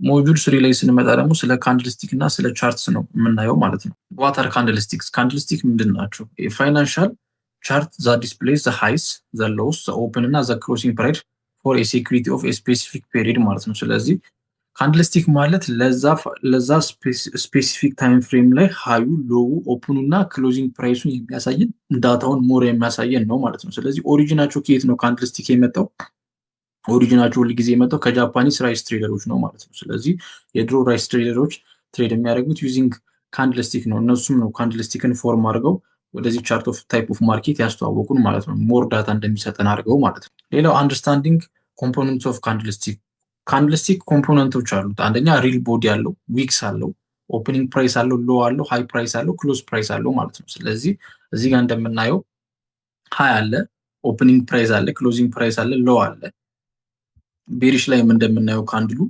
ሞጁል 3 ላይ ስንመጣ ደግሞ ስለ ካንድልስቲክ እና ስለ ቻርትስ ነው የምናየው ማለት ነው። ዋት አር ካንድልስቲክስ? ካንድልስቲክ ምንድን ናቸው? የፋይናንሻል ቻርት ዛ ዲስፕሌይስ ዘ ሃይስ ዘ ሎውስ ዘ ኦፕን እና ዘ ክሎሲንግ ፕራይስ ፎር ኤ ሴኩሪቲ ኦፍ ኤ ስፔሲፊክ ፔሪድ ማለት ነው። ስለዚህ ካንድልስቲክ ማለት ለዛ ስፔሲፊክ ታይም ፍሬም ላይ ሃዩ ሎው ኦፕኑ እና ክሎዚንግ ፕራይሱን የሚያሳየን ዳታውን ሞር የሚያሳየን ነው ማለት ነው። ስለዚህ ኦሪጂናቸው ከየት ነው ካንድልስቲክ የመጣው? ኦሪጂናቸው ሁልጊዜ የመጣው ከጃፓኒስ ራይስ ትሬደሮች ነው ማለት ነው። ስለዚህ የድሮ ራይስ ትሬደሮች ትሬድ የሚያደርጉት ዩዚንግ ካንድልስቲክ ነው። እነሱም ነው ካንድልስቲክን ፎርም አድርገው ወደዚህ ቻርት ኦፍ ታይፕ ኦፍ ማርኬት ያስተዋወቁን ማለት ነው። ሞር ዳታ እንደሚሰጠን አድርገው ማለት ነው። ሌላው አንደርስታንዲንግ ኮምፖነንትስ ኦፍ ካንድልስቲክ። ካንድልስቲክ ኮምፖነንቶች አሉት። አንደኛ ሪል ቦዲ አለው፣ ዊክስ አለው፣ ኦፕኒንግ ፕራይስ አለው፣ ሎ አለው፣ ሃይ ፕራይስ አለው፣ ክሎዝ ፕራይስ አለው ማለት ነው። ስለዚህ እዚህ ጋር እንደምናየው ሃይ አለ፣ ኦፕኒንግ ፕራይስ አለ፣ ክሎዚንግ ፕራይስ አለ፣ ሎ አለ። ቤሪሽ ላይም እንደምናየው ካንድሉ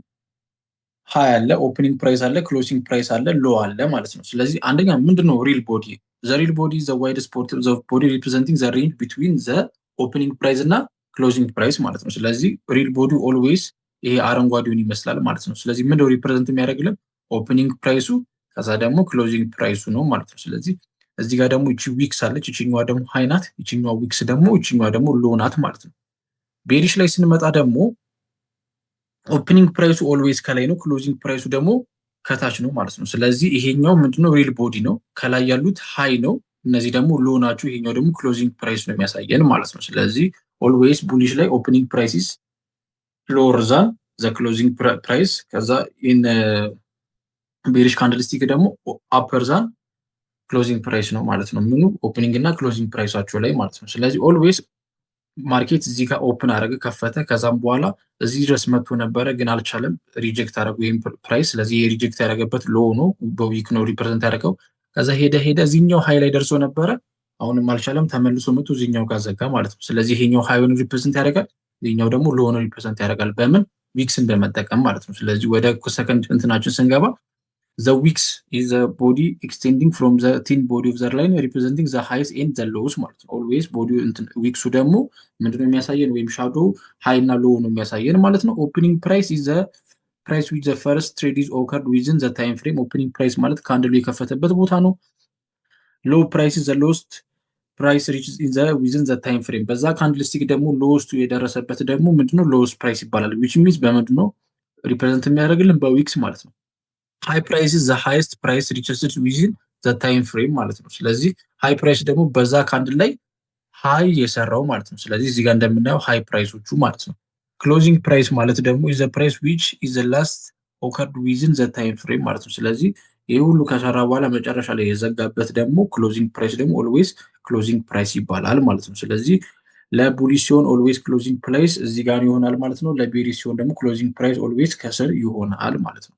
ሃይ አለ፣ ኦፕኒንግ ፕራይስ አለ፣ ክሎዚንግ ፕራይስ አለ፣ ሎ አለ ማለት ነው። ስለዚህ አንደኛ ምንድነው ሪል ቦዲ? ዘ ሪል ቦዲ ዘ ዋይደስት ፖርት ኦፍ ቦዲ ሪፕሬዘንቲንግ ዘ ሬንጅ ቢትዊን ዘ ኦፕኒንግ ፕራይስ እና ክሎዚንግ ፕራይስ ማለት ነው። ስለዚህ ሪል ቦዲ ኦልዌይስ ይሄ አረንጓዴውን ይመስላል ማለት ነው። ስለዚህ ምንድነው ሪፕሬዘንት የሚያደርግልን? ኦፕኒንግ ፕራይሱ ከዛ ደግሞ ክሎዚንግ ፕራይሱ ነው ማለት ነው። ስለዚህ እዚህ ጋር ደግሞ እቺ ዊክስ አለች፣ እቺኛዋ ደግሞ ሃይ ናት፣ እቺኛዋ ዊክስ ደግሞ እቺኛዋ ደግሞ ሎ ናት ማለት ነው። ቤሪሽ ላይ ስንመጣ ደግሞ ኦፕኒንግ ፕራይሱ ኦልዌይስ ከላይ ነው፣ ክሎዚንግ ፕራይሱ ደግሞ ከታች ነው ማለት ነው። ስለዚህ ይሄኛው ምንድነው ሪል ቦዲ ነው፣ ከላይ ያሉት ሃይ ነው፣ እነዚህ ደግሞ ሎ ናቸው፣ ይሄኛው ደግሞ ክሎዚንግ ፕራይስ ነው የሚያሳየን ማለት ነው። ስለዚህ ኦልዌይስ ቡሊሽ ላይ ኦፕኒንግ ፕራይስ ሎወር ዛን ዘ ክሎዚንግ ፕራይስ፣ ከዛ ኢን ቤሪሽ ካንድልስቲክ ደግሞ አፐር ዛን ክሎዚንግ ፕራይስ ነው ማለት ነው። ምኑ ኦፕኒንግ እና ክሎዚንግ ፕራይሳቸው ላይ ማለት ነው። ስለዚህ ኦልዌይስ ማርኬት እዚህ ጋር ኦፕን አደረገ ከፈተ፣ ከዛም በኋላ እዚህ ድረስ መጥቶ ነበረ ግን አልቻለም፣ ሪጀክት አደረጉ ይህም ፕራይስ። ስለዚህ የሪጀክት ያደረገበት ሎ ነው፣ በዊክ ነው ሪፕሬዘንት ያደረገው። ከዛ ሄደ እዚህኛው ሃይ ላይ ደርሶ ነበረ፣ አሁንም አልቻለም፣ ተመልሶ መጥቶ እዚህኛው ጋር ዘጋ ማለት ነው። ስለዚህ ይሄኛው ሃይውን ሪፕሬዘንት ያደርጋል፣ ይሄኛው ደግሞ ሎውን ሪፕሬዘንት ያደርጋል። በምን? ዊክስን በመጠቀም ማለት ነው። ስለዚህ ወደ ሰከንድ እንትናችን ስንገባ the weeks is the body extending from the thin body of the line representing the highest and the lowest ማለት ነው። always body ዊክሱ ደግሞ ምንድነው የሚያሳየን? ወይም ሻዶው ሃይ እና ሎው ነው የሚያሳየን ማለት ነው። opening price is the price which the first trade is occurred within the time frame። opening price ማለት ካንድሉ የከፈተበት ቦታ ነው። low price is the lowest price reaches in the within the time frame። በዛ ካንድልስቲክ ደግሞ ሎውስቱ የደረሰበት ደግሞ ምንድነው? lowest price ይባላል። which means በምንድነው ሪፕሬዘንት የሚያደርግልን? በዊክስ ማለት ነው። ሃይ ፕራይስ ዘ ሃይስት ፕራይስ ሪቸስድ ዊዝን ዘ ታይም ፍሬም ማለት ነው። ስለዚህ ሃይ ፕራይስ ደግሞ በዛ ካንድል ላይ ሃይ የሰራው ማለት ነው። ስለዚህ እዚህ ጋር እንደምናየው ሃይ ፕራይሶቹ ማለት ነው። ክሎዚንግ ፕራይስ ማለት ደግሞ ዘ ፕራይስ ዊች ኢዝ ዘ ላስት ኦከርድ ዊዝን ዘ ታይም ፍሬም ማለት ነው። ስለዚህ ይሄ ሁሉ ከሰራ በኋላ መጨረሻ ላይ የዘጋበት ደግሞ ክሎዚንግ ፕራይስ ደግሞ ኦልዌይስ ክሎዚንግ ፕራይስ ይባላል ማለት ነው። ስለዚህ ለቡሊ ሲሆን ኦልዌይስ ክሎዚንግ ፕራይስ እዚህ ጋር ይሆናል ማለት ነው። ለቤሪ ሲሆን ደግሞ ክሎዚንግ ፕራይስ ኦልዌይስ ከስር ይሆናል ማለት ነው።